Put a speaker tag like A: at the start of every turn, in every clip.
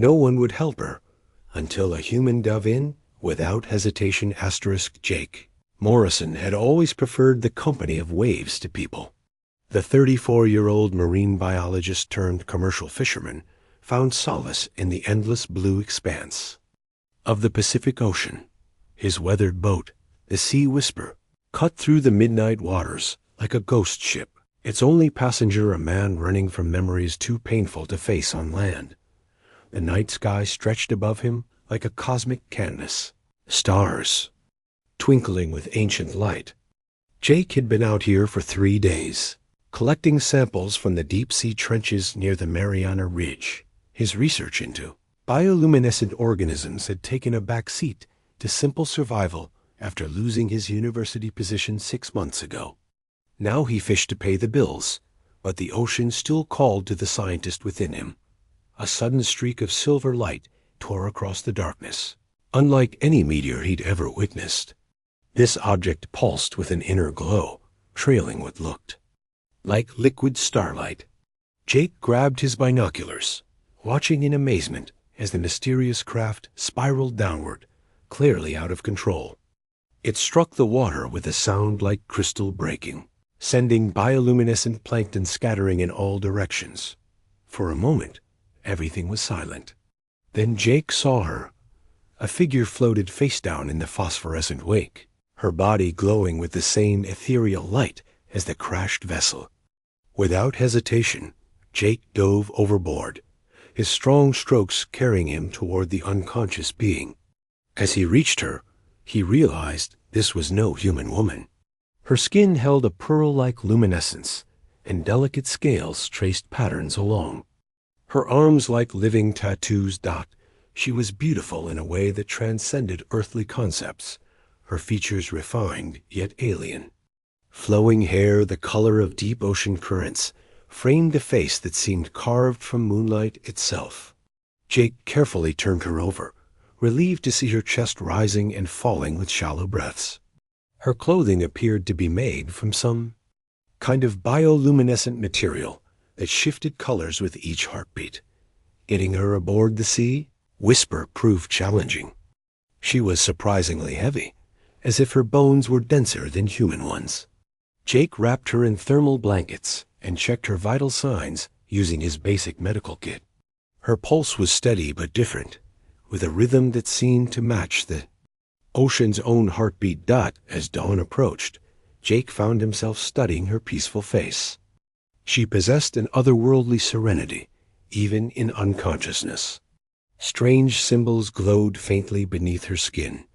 A: No one would help her, until a human dove in, without hesitation. Jake Morrison had always preferred the company of waves to people. The 34-year-old marine biologist turned commercial fisherman found solace in the endless blue expanse of the Pacific Ocean. His weathered boat, the Sea Whisper, cut through the midnight waters like a ghost ship, its only passenger a man running from memories too painful to face on land. The night sky stretched above him like a cosmic canvas, stars twinkling with ancient light. Jake had been out here for 3 days, collecting samples from the deep-sea trenches near the Mariana Ridge. His research into bioluminescent organisms had taken a back seat to simple survival after losing his university position 6 months ago. Now he fished to pay the bills, but the ocean still called to the scientist within him. A sudden streak of silver light tore across the darkness, unlike any meteor he'd ever witnessed. This object pulsed with an inner glow, trailing what looked like liquid starlight. Jake grabbed his binoculars, watching in amazement as the mysterious craft spiraled downward, clearly out of control. It struck the water with a sound like crystal breaking, sending bioluminescent plankton scattering in all directions. For a moment, everything was silent. Then Jake saw her. A figure floated face down in the phosphorescent wake, her body glowing with the same ethereal light as the crashed vessel. Without hesitation, Jake dove overboard, his strong strokes carrying him toward the unconscious being. As he reached her, he realized this was no human woman. Her skin held a pearl-like luminescence, and delicate scales traced patterns along her arms like living tattoos. She was beautiful in a way that transcended earthly concepts, her features refined yet alien. Flowing hair the color of deep ocean currents framed a face that seemed carved from moonlight itself. Jake carefully turned her over, relieved to see her chest rising and falling with shallow breaths. Her clothing appeared to be made from some kind of bioluminescent material that shifted colors with each heartbeat. Getting her aboard the Sea Whisper proved challenging. She was surprisingly heavy, as if her bones were denser than human ones. Jake wrapped her in thermal blankets and checked her vital signs using his basic medical kit. Her pulse was steady but different, with a rhythm that seemed to match the ocean's own heartbeat. As dawn approached, Jake found himself studying her peaceful face. She possessed an otherworldly serenity, even in unconsciousness. Strange symbols glowed faintly beneath her skin,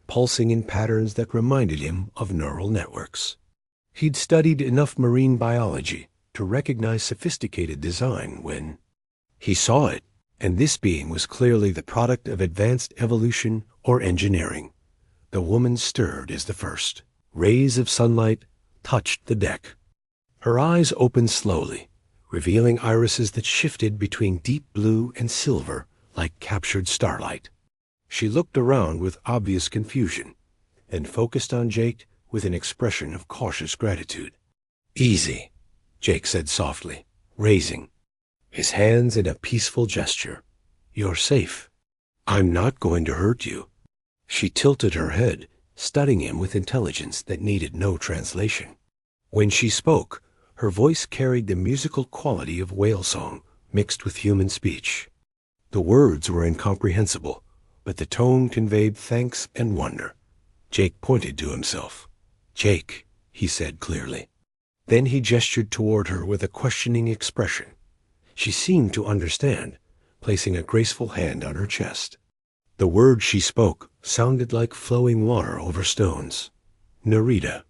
A: pulsing in patterns that reminded him of neural networks. He'd studied enough marine biology to recognize sophisticated design when he saw it, and this being was clearly the product of advanced evolution or engineering. The woman stirred as the first rays of sunlight touched the deck. Her eyes opened slowly, revealing irises that shifted between deep blue and silver like captured starlight. She looked around with obvious confusion, and focused on Jake with an expression of cautious gratitude. "Easy," Jake said softly, raising his hands in a peaceful gesture. "You're safe. I'm not going to hurt you." She tilted her head, studying him with intelligence that needed no translation. When she spoke, her voice carried the musical quality of whale song mixed with human speech. The words were incomprehensible, but the tone conveyed thanks and wonder. Jake pointed to himself. "Jake," he said clearly. Then he gestured toward her with a questioning expression. She seemed to understand, placing a graceful hand on her chest. The words she spoke sounded like flowing water over stones. Narita.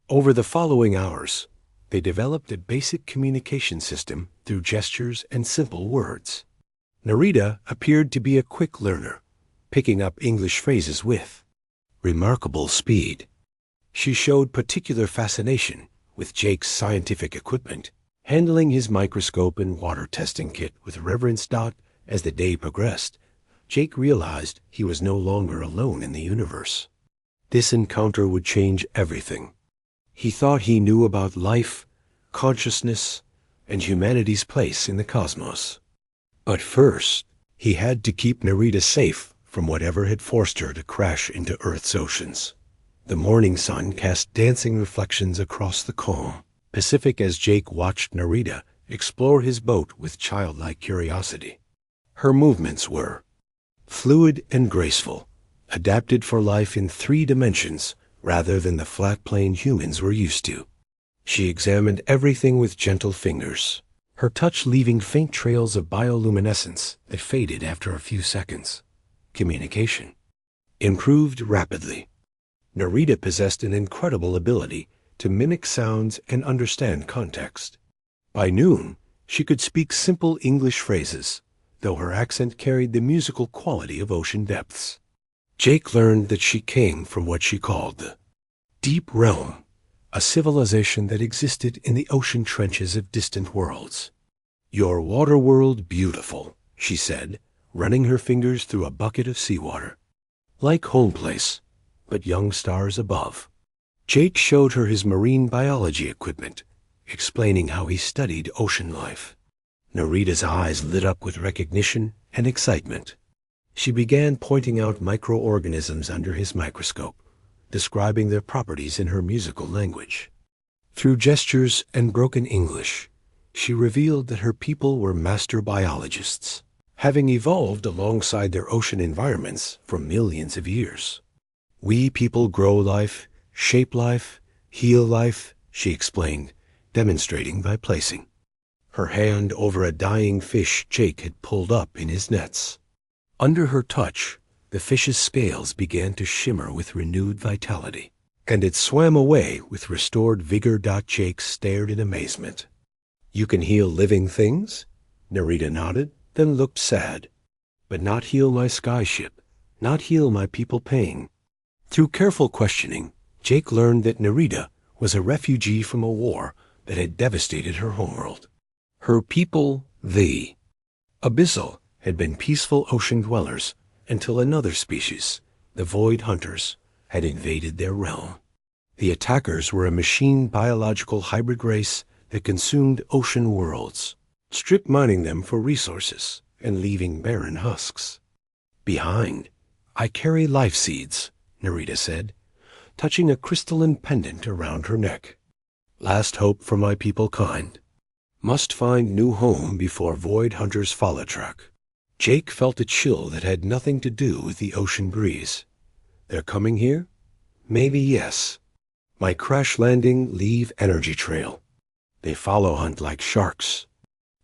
A: Over the following hours, they developed a basic communication system through gestures and simple words. Narita appeared to be a quick learner, picking up English phrases with remarkable speed. She showed particular fascination with Jake's scientific equipment, handling his microscope and water testing kit with reverence. As the day progressed, Jake realized he was no longer alone in the universe. This encounter would change everything. He thought he knew about life, consciousness, and humanity's place in the cosmos. But first, He had to keep Narita safe from whatever had forced her to crash into Earth's oceans. The morning sun cast dancing reflections across the calm Pacific as Jake watched Narita explore his boat with childlike curiosity. Her movements were fluid and graceful, adapted for life in 3 dimensions rather than the flat plane humans were used to. She examined everything with gentle fingers, her touch leaving faint trails of bioluminescence that faded after a few seconds. Communication improved rapidly. Narita possessed an incredible ability to mimic sounds and understand context. By noon, she could speak simple English phrases, though her accent carried the musical quality of ocean depths. Jake learned that she came from what she called the Deep Realm, a civilization that existed in the ocean trenches of distant worlds. "Your water world beautiful," she said, running her fingers through a bucket of seawater. "Like home place, but young stars above." Jake showed her his marine biology equipment, explaining how he studied ocean life. Narita's eyes lit up with recognition and excitement. She began pointing out microorganisms under his microscope, describing their properties in her musical language. Through gestures and broken English, she revealed that her people were master biologists, having evolved alongside their ocean environments for millions of years. "We people grow life, shape life, heal life," she explained, demonstrating by placing her hand over a dying fish Jake had pulled up in his nets. Under her touch, the fish's scales began to shimmer with renewed vitality, and it swam away with restored vigor. Jake stared in amazement. "You can heal living things?" Narita nodded, then looked sad. "But not heal my skyship, not heal my people pain." Through careful questioning, Jake learned that Narita was a refugee from a war that had devastated her homeworld. Her people, the Abyssal, had been peaceful ocean dwellers until another species, the Void Hunters, had invaded their realm. The attackers were a machine biological hybrid race that consumed ocean worlds, strip mining them for resources and leaving barren husks behind. "I carry life seeds," Narita said, touching a crystalline pendant around her neck. "Last hope for my people kind. Must find new home before Void Hunters follow track." Jake felt a chill that had nothing to do with the ocean breeze. "They're coming here?" "Maybe yes. My crash landing leave energy trail. They follow hunt like sharks.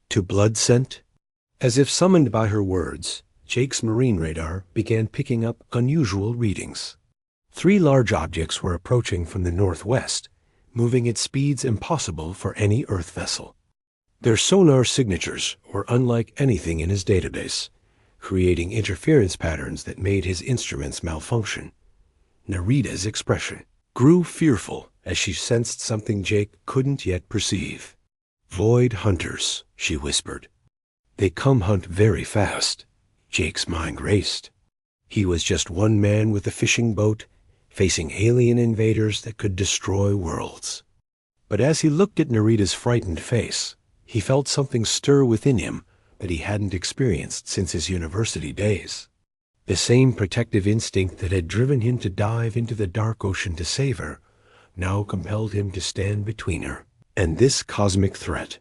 A: To blood scent?" As if summoned by her words, Jake's marine radar began picking up unusual readings. 3 large objects were approaching from the northwest, moving at speeds impossible for any Earth vessel. Their sonar signatures were unlike anything in his database, creating interference patterns that made his instruments malfunction. Narita's expression grew fearful as she sensed something Jake couldn't yet perceive. "Void Hunters," she whispered. "They come hunt very fast." Jake's mind raced. He was just one man with a fishing boat, facing alien invaders that could destroy worlds. But as he looked at Narita's frightened face, he felt something stir within him that he hadn't experienced since his university days. The same protective instinct that had driven him to dive into the dark ocean to save her now compelled him to stand between her and this cosmic threat.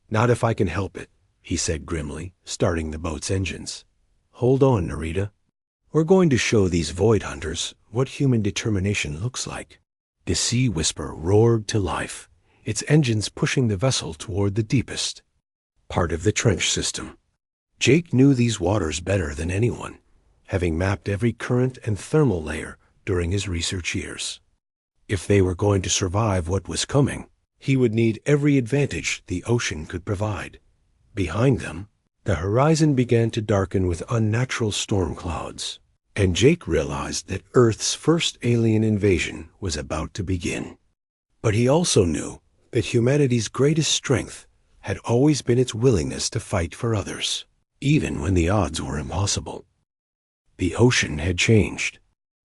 A: "Not if I can help it," he said grimly, starting the boat's engines. "Hold on, Narita. We're going to show these Void Hunters what human determination looks like." The Sea Whisper roared to life, its engines pushing the vessel toward the deepest part of the trench system. Jake knew these waters better than anyone, having mapped every current and thermal layer during his research years. If they were going to survive what was coming, he would need every advantage the ocean could provide. Behind them, the horizon began to darken with unnatural storm clouds, and Jake realized that Earth's first alien invasion was about to begin. But he also knew that humanity's greatest strength had always been its willingness to fight for others, even when the odds were impossible. The ocean had changed.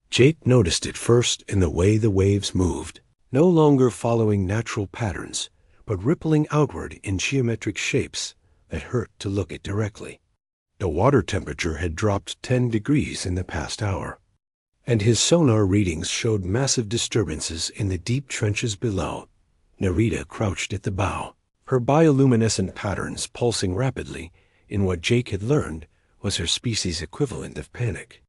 A: Jake noticed it first in the way the waves moved, no longer following natural patterns, but rippling outward in geometric shapes that hurt to look at directly. The water temperature had dropped 10 degrees in the past hour, and his sonar readings showed massive disturbances in the deep trenches below. Narita crouched at the bow, her bioluminescent patterns pulsing rapidly in what Jake had learned was her species' equivalent of panic.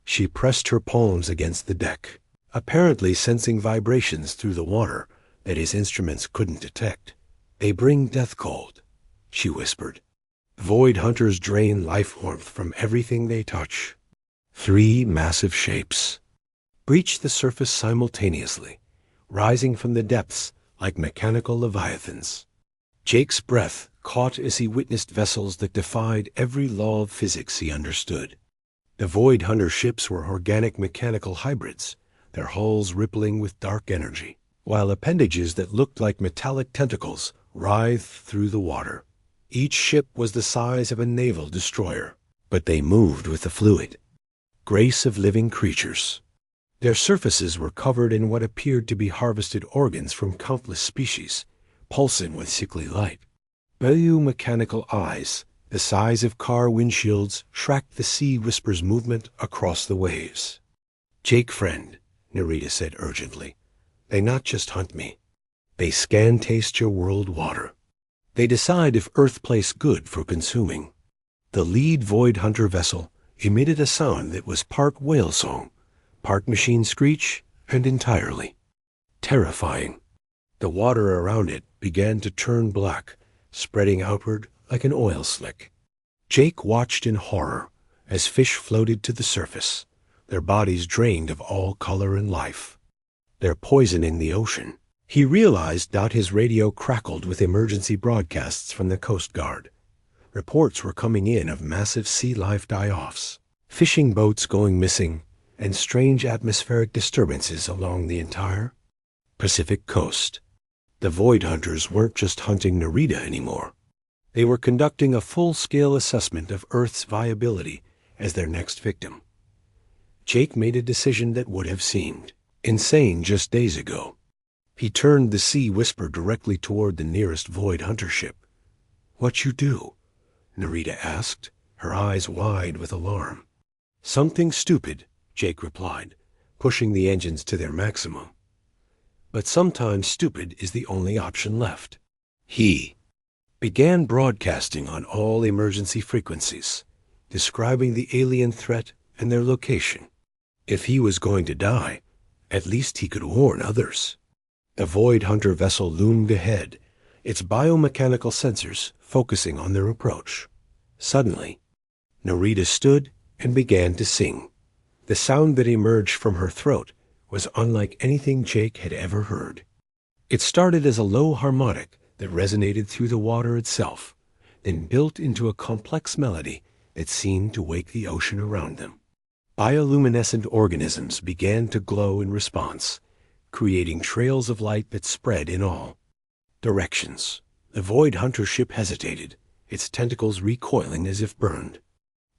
A: She pressed her palms against the deck, apparently sensing vibrations through the water that his instruments couldn't detect. "They bring death cold," she whispered. "Void hunters drain life warmth from everything they touch." 3 massive shapes breached the surface simultaneously, rising from the depths like mechanical leviathans. Jake's breath caught as he witnessed vessels that defied every law of physics he understood. The Void Hunter ships were organic mechanical hybrids, their hulls rippling with dark energy, while appendages that looked like metallic tentacles writhed through the water. Each ship was the size of a naval destroyer, but they moved with the fluid grace of living creatures. Their surfaces were covered in what appeared to be harvested organs from countless species, pulsing with sickly light. Biomechanical eyes, the size of car windshields, tracked the Sea Whisper's movement across the waves. "Jake, friend," Narita said urgently, "they not just hunt me. They scan taste your world water. They decide if Earth place good for consuming." The lead Void Hunter vessel emitted a sound that was part whale song, part machine screech, and entirely terrifying. The water around it began to turn black, spreading outward like an oil slick. Jake watched in horror as fish floated to the surface, their bodies drained of all color and life. "They're poisoning the ocean." He realized his radio crackled with emergency broadcasts from the Coast Guard. Reports were coming in of massive sea life die-offs, fishing boats going missing, and strange atmospheric disturbances along the entire Pacific coast. The Void Hunters weren't just hunting Narita anymore. They were conducting a full-scale assessment of Earth's viability as their next victim. Jake made a decision that would have seemed insane just days ago. He turned the Sea Whisper directly toward the nearest Void Hunter ship. "What you do?" Narita asked, her eyes wide with alarm. "Something stupid," Jake replied, pushing the engines to their maximum. "But sometimes stupid is the only option left." He began broadcasting on all emergency frequencies, describing the alien threat and their location. If he was going to die, at least he could warn others. The Void Hunter vessel loomed ahead, its biomechanical sensors focusing on their approach. Suddenly, Narita stood and began to sing. The sound that emerged from her throat was unlike anything Jake had ever heard. It started as a low harmonic that resonated through the water itself, then built into a complex melody that seemed to wake the ocean around them. Bioluminescent organisms began to glow in response, creating trails of light that spread in all directions. The Void Hunter ship hesitated, its tentacles recoiling as if burned.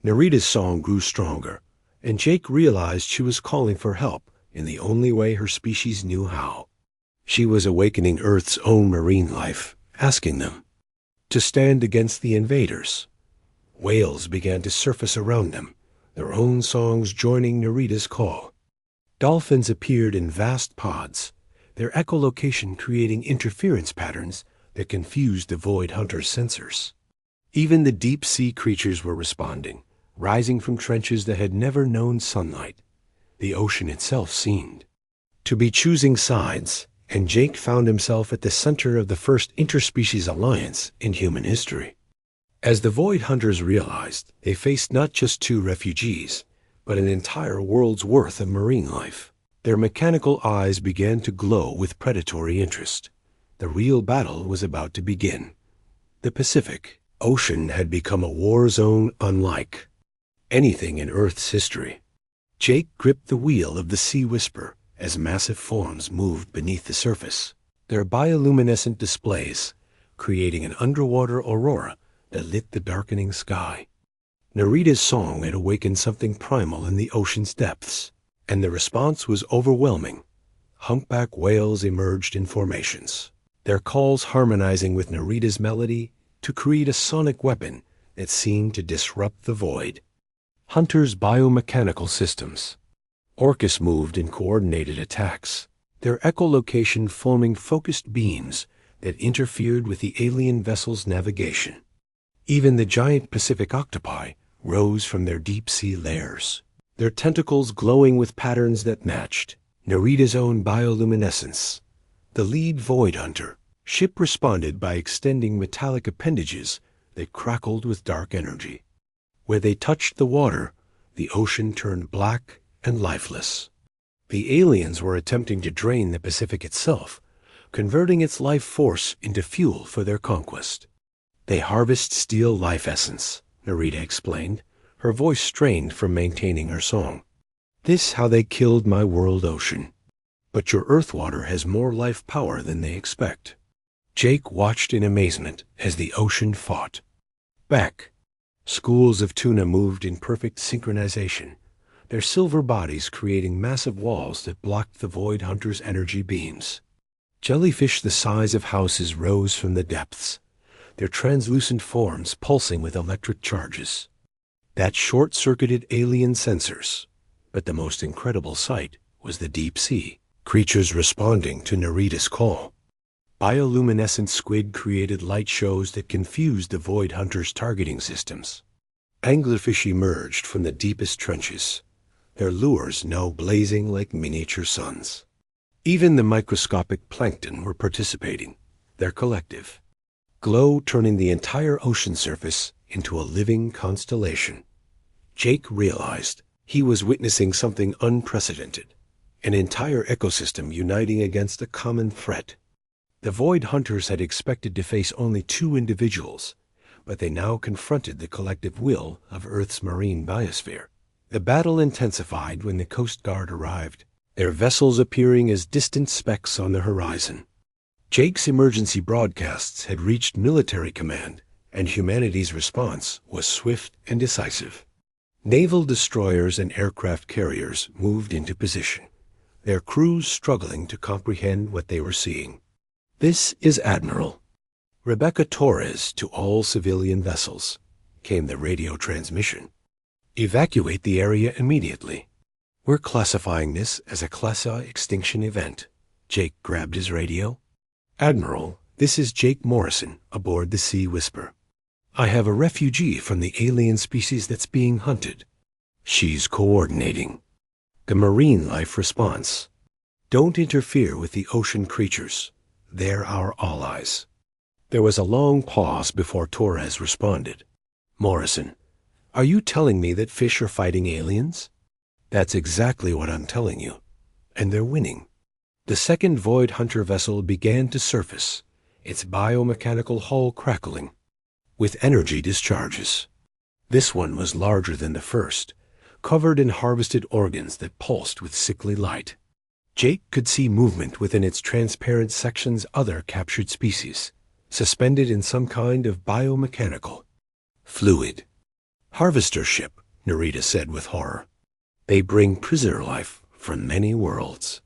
A: Narita's song grew stronger, and Jake realized she was calling for help in the only way her species knew how. She was awakening Earth's own marine life, asking them to stand against the invaders. Whales began to surface around them, their own songs joining Narita's call. Dolphins appeared in vast pods, their echolocation creating interference patterns that confused the Void Hunter's sensors. Even the deep-sea creatures were responding, rising from trenches that had never known sunlight. The ocean itself seemed to be choosing sides, and Jake found himself at the center of the first interspecies alliance in human history. As the Void Hunters realized, they faced not just 2 refugees, but an entire world's worth of marine life. Their mechanical eyes began to glow with predatory interest. The real battle was about to begin. The Pacific Ocean had become a war zone unlike anything in Earth's history. Jake gripped the wheel of the Sea Whisper as massive forms moved beneath the surface, their bioluminescent displays creating an underwater aurora that lit the darkening sky. Narita's song had awakened something primal in the ocean's depths, and the response was overwhelming. Humpback whales emerged in formations, their calls harmonizing with Narita's melody to create a sonic weapon that seemed to disrupt the void. Hunter's biomechanical systems. Orcus moved in coordinated attacks, their echolocation forming focused beams that interfered with the alien vessel's navigation. Even the giant Pacific octopi rose from their deep-sea lairs, their tentacles glowing with patterns that matched Narita's own bioluminescence. The lead Void Hunter ship responded by extending metallic appendages that crackled with dark energy. Where they touched the water, the ocean turned black and lifeless. The aliens were attempting to drain the Pacific itself, converting its life force into fuel for their conquest. They harvest steel life essence, Narita explained, her voice strained from maintaining her song. This how they killed my world ocean. But your earth water has more life power than they expect. Jake watched in amazement as the ocean fought. Back. Schools of tuna moved in perfect synchronization, their silver bodies creating massive walls that blocked the Void Hunter's energy beams. Jellyfish the size of houses rose from the depths, their translucent forms pulsing with electric charges. That short-circuited alien sensors, but the most incredible sight was the deep sea, creatures responding to Narita's call. Bioluminescent squid created light shows that confused the Void Hunter's targeting systems. Anglerfish emerged from the deepest trenches, their lures now blazing like miniature suns. Even the microscopic plankton were participating, their collective glow turning the entire ocean surface into a living constellation. Jake realized he was witnessing something unprecedented, an entire ecosystem uniting against a common threat. The Void Hunters had expected to face only two individuals, but they now confronted the collective will of Earth's marine biosphere. The battle intensified when the Coast Guard arrived, their vessels appearing as distant specks on the horizon. Jake's emergency broadcasts had reached military command, and humanity's response was swift and decisive. Naval destroyers and aircraft carriers moved into position, their crews struggling to comprehend what they were seeing. "This is Admiral Rebecca Torres to all civilian vessels," came the radio transmission. "Evacuate the area immediately. We're classifying this as a Class A extinction event." Jake grabbed his radio. "Admiral, this is Jake Morrison aboard the Sea Whisper. I have a refugee from the alien species that's being hunted." She's coordinating. The marine life response. "Don't interfere with the ocean creatures. They're our allies." There was a long pause before Torres responded. "Morrison, are you telling me that fish are fighting aliens?" "That's exactly what I'm telling you. And they're winning." The second Void Hunter vessel began to surface, its biomechanical hull crackling with energy discharges. This one was larger than the first, covered in harvested organs that pulsed with sickly light. Jake could see movement within its transparent sections, other captured species, suspended in some kind of biomechanical fluid. "Harvester ship," Narita said with horror. "They bring prisoner life from many worlds.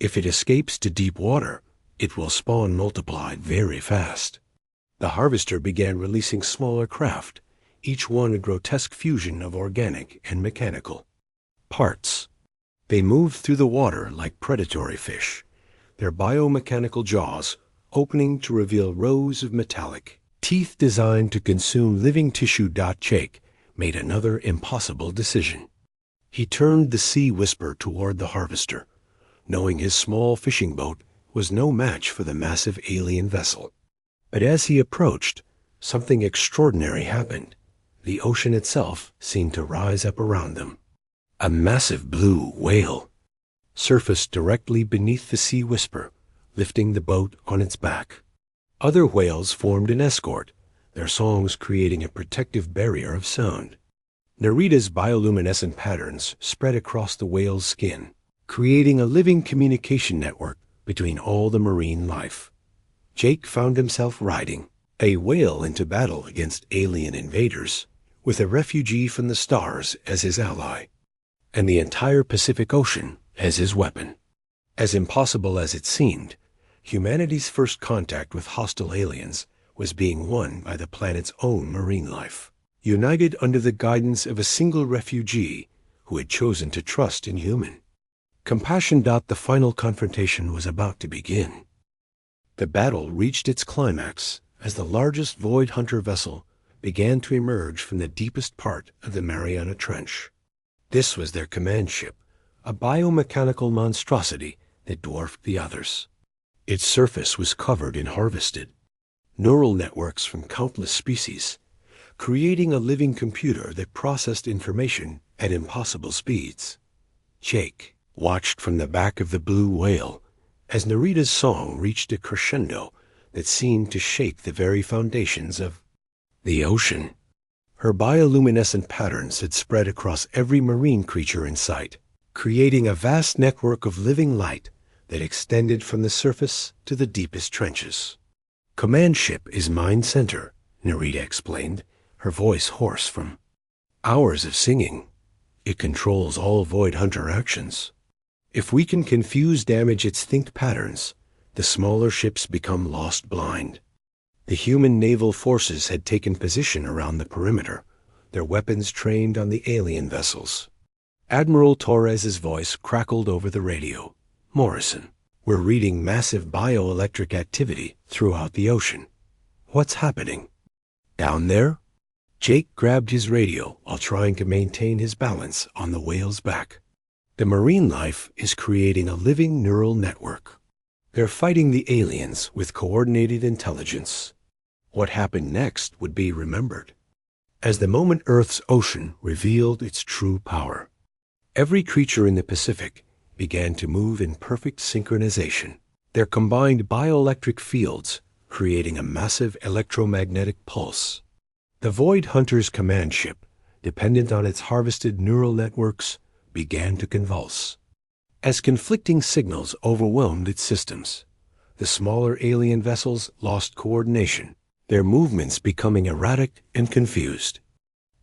A: If it escapes to deep water, it will spawn multiplied very fast." The harvester began releasing smaller craft, each one a grotesque fusion of organic and mechanical parts. They moved through the water like predatory fish, their biomechanical jaws opening to reveal rows of metallic teeth designed to consume living tissue. Jake made another impossible decision. He turned the Sea Whisper toward the harvester, knowing his small fishing boat was no match for the massive alien vessel. But as he approached, something extraordinary happened. The ocean itself seemed to rise up around them. A massive blue whale surfaced directly beneath the Sea Whisper, lifting the boat on its back. Other whales formed an escort, their songs creating a protective barrier of sound. Narita's bioluminescent patterns spread across the whale's skin, creating a living communication network between all the marine life. Jake found himself riding a whale into battle against alien invaders, with a refugee from the stars as his ally, and the entire Pacific Ocean as his weapon. As impossible as it seemed, humanity's first contact with hostile aliens was being won by the planet's own marine life. united under the guidance of a single refugee who had chosen to trust in human compassion. The final confrontation was about to begin. The battle reached its climax as the largest Void Hunter vessel began to emerge from the deepest part of the Mariana Trench. This was their command ship, a biomechanical monstrosity that dwarfed the others. Its surface was covered in harvested neural networks from countless species, creating a living computer that processed information at impossible speeds. Jake watched from the back of the blue whale as Narita's song reached a crescendo that seemed to shake the very foundations of the ocean. Her bioluminescent patterns had spread across every marine creature in sight, creating a vast network of living light that extended from the surface to the deepest trenches. Command ship is mind center, Narita explained, her voice hoarse from hours of singing. It controls all Void Hunter actions. If we can confuse damage its think patterns, the smaller ships become lost blind. The human naval forces had taken position around the perimeter, their weapons trained on the alien vessels. Admiral Torres's voice crackled over the radio. Morrison, we're reading massive bioelectric activity throughout the ocean. What's happening? Down there? Jake grabbed his radio while trying to maintain his balance on the whale's back. The marine life is creating a living neural network. They're fighting the aliens with coordinated intelligence. What happened next would be remembered as the moment Earth's ocean revealed its true power. Every creature in the Pacific began to move in perfect synchronization, their combined bioelectric fields creating a massive electromagnetic pulse. The Void Hunter's command ship, dependent on its harvested neural networks, began to convulse. As conflicting signals overwhelmed its systems, the smaller alien vessels lost coordination, their movements becoming erratic and confused.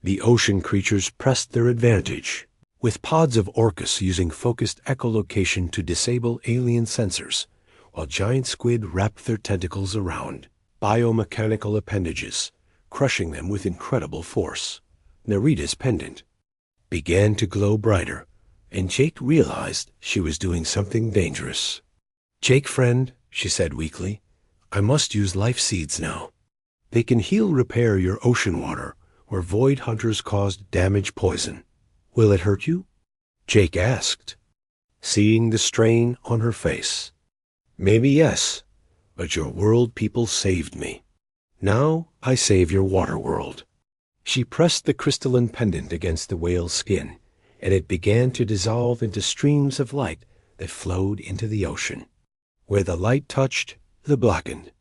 A: The ocean creatures pressed their advantage, with pods of Orcus using focused echolocation to disable alien sensors, while giant squid wrapped their tentacles around biomechanical appendages, crushing them with incredible force. Narita's pendant began to glow brighter, and Jake realized she was doing something dangerous. Jake, friend, she said weakly, I must use life seeds now. They can heal repair your ocean water where Void Hunters caused damage poison. Will it hurt you? Jake asked, seeing the strain on her face. Maybe yes, but your world people saved me. Now I save your water world. She pressed the crystalline pendant against the whale's skin, and it began to dissolve into streams of light that flowed into the ocean. Where the light touched, the blackened.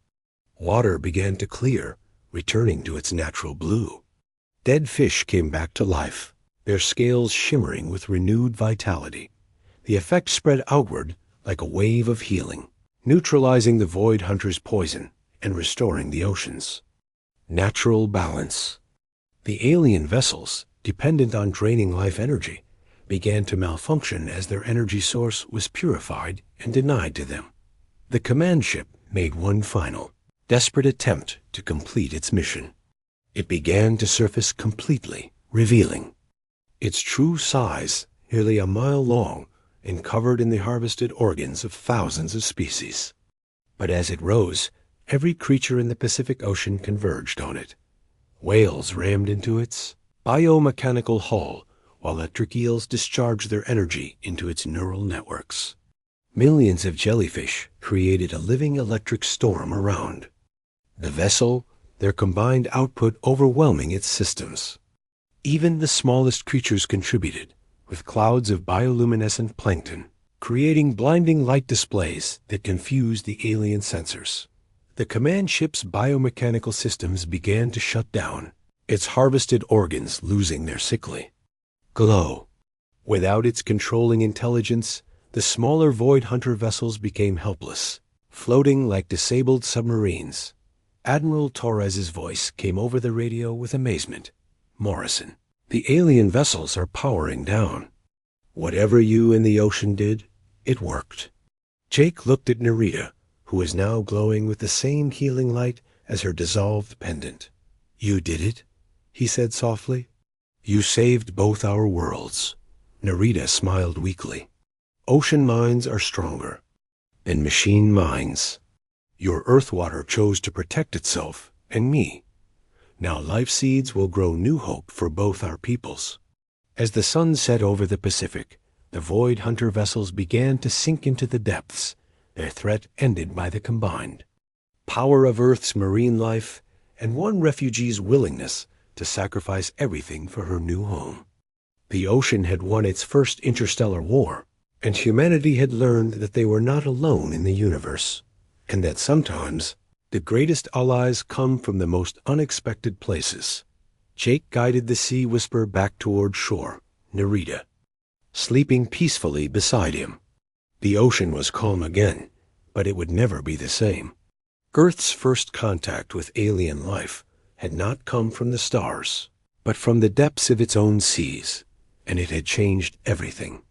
A: Water began to clear, returning to its natural blue. Dead fish came back to life, their scales shimmering with renewed vitality. The effect spread outward like a wave of healing, neutralizing the Void Hunter's poison and restoring the oceans. Natural balance. The alien vessels, dependent on draining life energy, began to malfunction as their energy source was purified and denied to them. The command ship made one final, desperate attempt to complete its mission. It began to surface completely, revealing its true size, nearly a mile long and covered in the harvested organs of thousands of species. But as it rose, every creature in the Pacific Ocean converged on it. Whales rammed into its biomechanical hull, while electric eels discharged their energy into its neural networks. Millions of jellyfish created a living electric storm around the vessel, their combined output overwhelming its systems. Even the smallest creatures contributed, with clouds of bioluminescent plankton, creating blinding light displays that confused the alien sensors. The command ship's biomechanical systems began to shut down, its harvested organs losing their sickly glow. Without its controlling intelligence, the smaller Void Hunter vessels became helpless, floating like disabled submarines. Admiral Torres's voice came over the radio with amazement. Morrison, the alien vessels are powering down. Whatever you in the ocean did, it worked. Jake looked at Narita, who was now glowing with the same healing light as her dissolved pendant. You did it? he said softly. You saved both our worlds. Narita smiled weakly. Ocean minds are stronger than machine minds. Your earth water chose to protect itself and me. Now life seeds will grow new hope for both our peoples. As the sun set over the Pacific, the Void Hunter vessels began to sink into the depths, their threat ended by the combined power of Earth's marine life and one refugee's willingness to sacrifice everything for her new home. The ocean had won its first interstellar war, and humanity had learned that they were not alone in the universe, and that sometimes the greatest allies come from the most unexpected places. Jake guided the Sea Whisper back toward shore, Narita, sleeping peacefully beside him. The ocean was calm again, but it would never be the same. Earth's first contact with alien life had not come from the stars, but from the depths of its own seas, and it had changed everything.